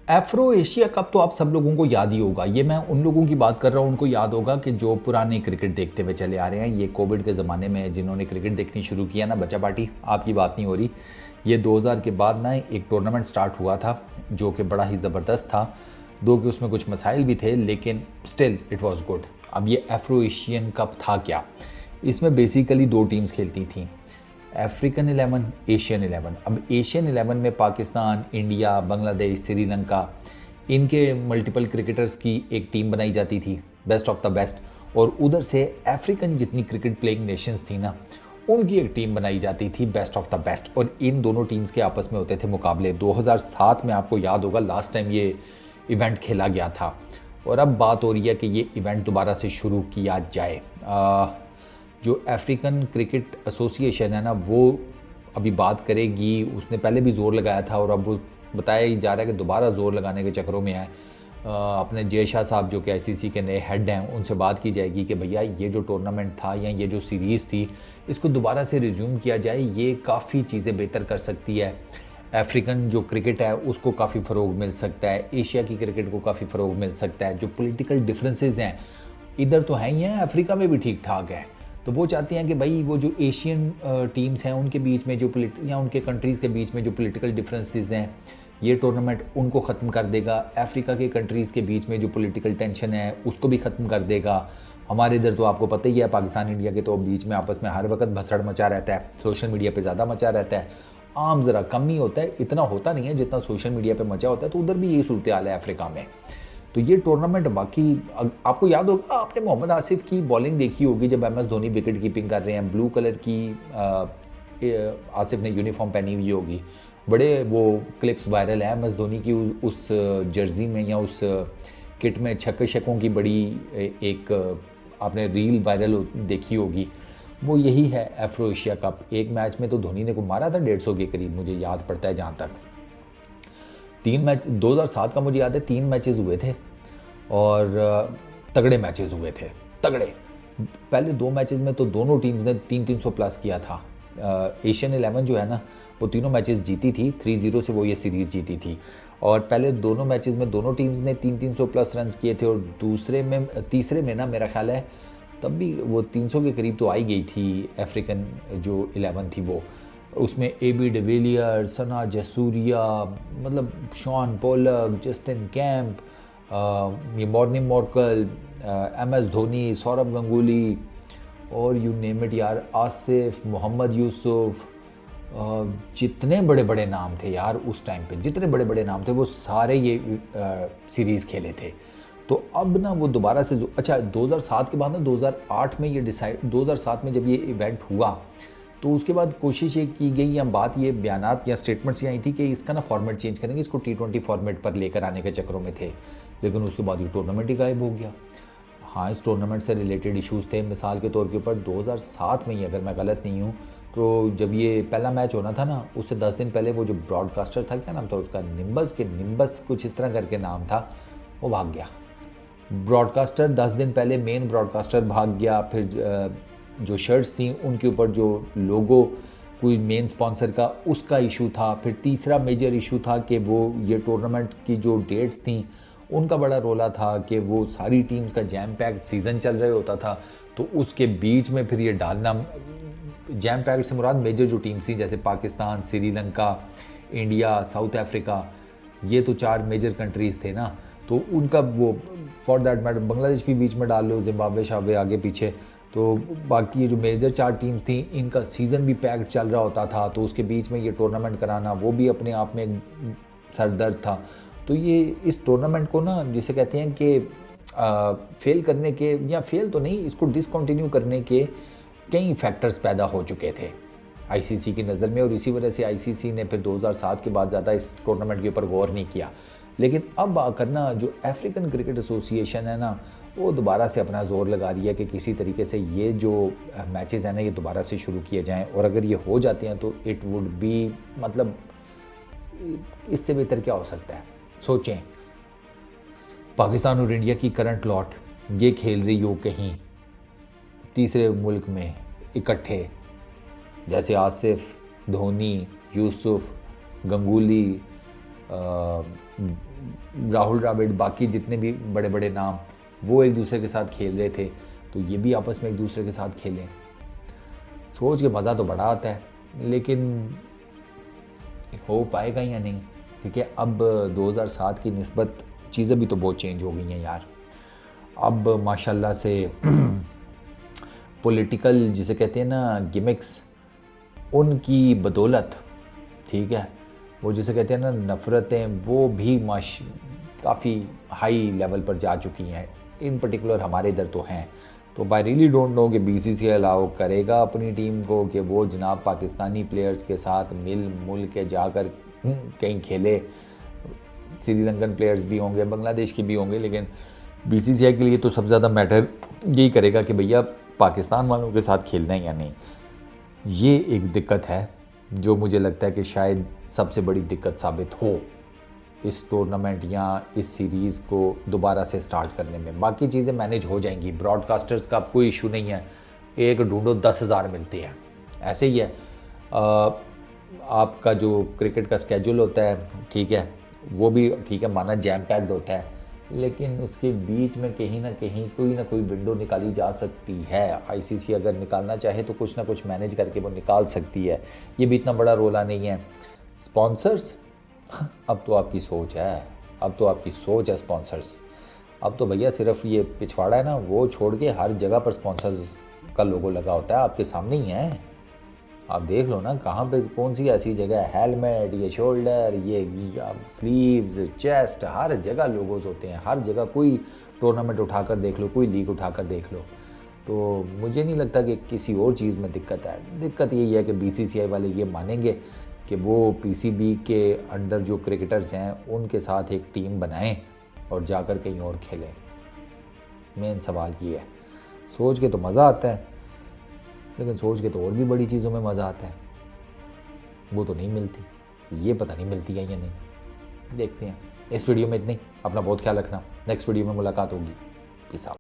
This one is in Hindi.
एफ्रो एशिया कप तो आप सब लोगों को याद ही होगा। ये मैं उन लोगों की बात कर रहा हूँ, उनको याद होगा कि जो पुराने क्रिकेट देखते हुए चले आ रहे हैं। ये कोविड के ज़माने में जिन्होंने क्रिकेट देखनी शुरू किया ना, बच्चा पार्टी आपकी बात नहीं हो रही। ये 2000 के बाद ना एक टूर्नामेंट स्टार्ट हुआ था जो कि बड़ा ही ज़बरदस्त था। दो कि उसमें कुछ मसाइल भी थे, लेकिन स्टिल इट वाज गुड। अब ये एफ्रो एशियन कप था क्या? इसमें बेसिकली दो टीम्स खेलती थी, अफ्रीकन 11, एशियन 11। अब एशियन 11 में पाकिस्तान, इंडिया, बांग्लादेश, श्रीलंका, इनके मल्टीपल क्रिकेटर्स की एक टीम बनाई जाती थी, बेस्ट ऑफ द बेस्ट। और उधर से अफ्रीकन जितनी क्रिकेट प्लेइंग नेशंस थी ना, उनकी एक टीम बनाई जाती थी, बेस्ट ऑफ द बेस्ट। और इन दोनों टीम्स के आपस में होते थे मुकाबले। 2007 में आपको याद होगा लास्ट टाइम ये इवेंट खेला गया था, और अब बात हो रही है कि ये इवेंट दोबारा से शुरू किया जाए। जो अफ्रीकन क्रिकेट एसोसिएशन है ना, वो अभी बात करेगी। उसने पहले भी ज़ोर लगाया था और अब वो बताया ही जा रहा है कि दोबारा ज़ोर लगाने के चक्करों में है। अपने जय शाह साहब जो कि आईसीसी के नए हेड हैं, उनसे बात की जाएगी कि भैया ये जो टूर्नामेंट था या ये जो सीरीज़ थी, इसको दोबारा से रिज्यूम किया जाए। ये काफ़ी चीज़ें बेहतर कर सकती है। अफ्रीकन जो क्रिकेट है उसको काफ़ी फ़रोग मिल सकता है, एशिया की क्रिकेट को काफ़ी फ़रोग मिल सकता है। जो पॉलिटिकल डिफरेंसेस हैं इधर तो हैं ही हैं, अफ्रीका में भी ठीक ठाक है। तो वो चाहते हैं कि भाई वो जो एशियन टीम्स हैं उनके बीच में जो या उनके कंट्रीज़ के बीच में जो पॉलिटिकल डिफरेंसेस हैं, ये टूर्नामेंट उनको ख़त्म कर देगा। अफ्रीका के कंट्रीज़ के बीच में जो पॉलिटिकल टेंशन है उसको भी ख़त्म कर देगा। हमारे इधर तो आपको पता ही है, पाकिस्तान इंडिया के तो बीच में आपस में हर वक्त भसड़ मचा रहता है। सोशल मीडिया पे ज़्यादा मचा रहता है, आम ज़रा कम ही होता है, इतना होता नहीं है जितना सोशल मीडिया पे मचा होता है। तो उधर भी यही सूरत हाल है अफ्रीका में। तो ये टूर्नामेंट बाकी आपको याद होगा, आपने मोहम्मद आसिफ की बॉलिंग देखी होगी जब M S Dhoni wicket keeping कर रहे हैं। ब्लू कलर की आसिफ ने यूनिफॉर्म पहनी हुई होगी। बड़े वो क्लिप्स वायरल है एम एस धोनी की उस जर्सी में या उस किट में छक्के छक्कों की बड़ी एक आपने रील वायरल देखी होगी। वो यही है एफ्रो एशिया कप। एक मैच में तो धोनी ने को मारा था 150 के करीब, मुझे याद पड़ता है जहाँ तक। 3 मैच 2007 का मुझे याद है, 3 मैचेस हुए थे और तगड़े मैचेस हुए थे, तगड़े। पहले 2 मैचेस में तो दोनों टीम्स ने 300 प्लस किया था। एशियन 11 जो है ना, वो तीनों मैचेस जीती थी, 3-0 से वो ये सीरीज़ जीती थी। और पहले दोनों मैचेस में दोनों टीम्स ने 300 प्लस रन्स किए थे। और तीसरे में ना मेरा ख्याल है तब भी वो 300 के करीब तो आई गई थी अफ्रीकन जो 11 थी वो। उसमें AB डिविलियर, सना जसूरिया, मतलब शॉन पोलक, जस्टिन कैंप, ये Morne Morkel, MS Dhoni, Sourav Ganguly और यू नेम इट यार, आसिफ, मोहम्मद यूसुफ, जितने बड़े बड़े नाम थे यार उस टाइम पे, जितने बड़े बड़े नाम थे वो सारे ये सीरीज़ खेले थे। तो अब ना वो दोबारा से अच्छा 2007 के बाद ना 2008 में ये 2007 में जब ये इवेंट हुआ तो उसके बाद कोशिश ये की गई या बात ये बयानात या स्टेटमेंट्स ये आई थी कि इसका ना फॉर्मेट चेंज करेंगे, इसको T20 फॉर्मेट पर लेकर आने के चक्करों में थे। लेकिन उसके बाद ये टूर्नामेंट ही गायब हो गया। हाँ, इस टूर्नामेंट से रिलेटेड इश्यूज़ थे। मिसाल के तौर के ऊपर 2007 में ही, अगर मैं गलत नहीं हूँ, तो जब ये पहला मैच होना था ना, उससे 10 दिन पहले वो जो ब्रॉडकास्टर था, क्या नाम था उसका, निम्बस कुछ इस तरह करके नाम था, वो भाग गया। ब्रॉडकास्टर 10 दिन पहले मेन ब्रॉडकास्टर भाग गया। फिर जो शर्ट्स थी उनके ऊपर जो लोगो कोई मेन स्पॉन्सर का, उसका इशू था। फिर तीसरा मेजर इशू था कि वो ये टूर्नामेंट की जो डेट्स थी उनका बड़ा रोला था कि वो सारी टीम्स का जैम पैक्ड सीज़न चल रहा होता था, तो उसके बीच में फिर ये डालना। जैम पैक्ड से मुराद मेजर जो टीम्स थी जैसे Pakistan, Sri Lanka, India, south Africa, ये तो 4 मेजर कंट्रीज़ थे ना, तो उनका वो फॉर दैट मैटर बांग्लादेश भी बीच में डाल लो, जिम्बाब्वे शाब्वे आगे पीछे। तो बाकी ये जो मेजर 4 टीम्स थी इनका सीज़न भी पैक्ड चल रहा होता था, तो उसके बीच में ये टूर्नामेंट कराना वो भी अपने आप में सरदर्द था। तो ये इस टूर्नामेंट को ना, जिसे कहते हैं कि फेल करने के, या फेल तो नहीं, इसको डिसकंटिन्यू करने के कई फैक्टर्स पैदा हो चुके थे आईसीसी की नज़र में। और इसी वजह से आईसीसी ने फिर 2007 के बाद ज़्यादा इस टूर्नामेंट के ऊपर गौर नहीं किया। लेकिन अब आकर ना जो अफ्रीकन क्रिकेट एसोसिएशन है ना, वो दोबारा से अपना ज़ोर लगा रही है कि किसी तरीके से ये जो मैचेस हैं ना, ये दोबारा से शुरू किए जाएं। और अगर ये हो जाते हैं तो इट वुड बी, मतलब इससे बेहतर क्या हो सकता है। सोचें, पाकिस्तान और इंडिया की करंट लॉट ये खेल रही हो कहीं तीसरे मुल्क में इकट्ठे, जैसे आसिफ, धोनी, यूसुफ, गंगूली, राहुल द्रविड़, बाकी जितने भी बड़े बड़े नाम, वो एक दूसरे के साथ खेल रहे थे, तो ये भी आपस में एक दूसरे के साथ खेलें। सोच के मज़ा तो बड़ा आता है, लेकिन हो पाएगा या नहीं, क्योंकि अब 2007 की निस्बत चीज़ें भी तो बहुत चेंज हो गई हैं यार। अब माशाल्लाह से पॉलिटिकल जिसे कहते हैं ना गिमिक्स, उनकी बदौलत, ठीक है, वो जिसे कहते हैं ना नफ़रतें, वो भी काफ़ी हाई लेवल पर जा चुकी हैं। इन पर्टिकुलर हमारे इधर तो हैं। तो आई रियली डोंट नो कि बीसीसीआई अलाउ करेगा अपनी टीम को कि वो जनाब पाकिस्तानी प्लेयर्स के साथ मिल के जाकर कहीं खेले। श्रीलंकन प्लेयर्स भी होंगे, बांग्लादेश के भी होंगे, लेकिन बीसीसीआई के लिए तो सबसे ज़्यादा मैटर यही करेगा कि भैया पाकिस्तान वालों के साथ खेलना है या नहीं। ये एक दिक्कत है जो मुझे लगता है कि शायद सबसे बड़ी दिक्कत साबित हो इस टूर्नामेंट या इस सीरीज़ को दोबारा से स्टार्ट करने में। बाकी चीज़ें मैनेज हो जाएंगी, ब्रॉडकास्टर्स का कोई इशू नहीं है, एक ढूंढो 10,000 मिलते हैं, ऐसे ही है। आपका जो क्रिकेट का स्केड्यूल होता है, ठीक है, वो भी ठीक है, माना जैम पैक्ड होता है, लेकिन उसके बीच में कहीं ना कहीं कोई ना कोई विंडो निकाली जा सकती है। आईसीसी अगर निकालना चाहे तो कुछ ना कुछ मैनेज करके वो निकाल सकती है। ये भी इतना बड़ा रोला नहीं है। स्पॉन्सर्स, अब तो आपकी सोच है, अब तो आपकी सोच है स्पॉन्सर्स। अब तो भैया सिर्फ ये पिछवाड़ा है ना, वो छोड़ के हर जगह पर स्पॉन्सर्स का लोगो लगा होता है, आपके सामने ही है। आप देख लो ना कहाँ पे कौन सी ऐसी जगह है, हेलमेट, ये शोल्डर, ये स्लीव्स, चेस्ट, हर जगह लोगोज होते हैं, हर जगह। कोई टूर्नामेंट उठाकर देख लो, कोई लीग उठाकर देख लो। तो मुझे नहीं लगता कि किसी और चीज़ में दिक्कत है। दिक्कत यही है कि बीसीसीआई वाले ये मानेंगे कि वो पीसीबी के अंडर जो क्रिकेटर्स हैं उनके साथ एक टीम बनाएं और जाकर कहीं और खेलें। मेन सवाल ये है। सोच के तो मज़ा आता है, लेकिन सोच के तो और भी बड़ी चीज़ों में मज़ा आता है, वो तो नहीं मिलती। ये पता नहीं मिलती है या नहीं, देखते हैं। इस वीडियो में इतनी। अपना बहुत ख्याल रखना, नेक्स्ट वीडियो में मुलाकात होगी। Peace out.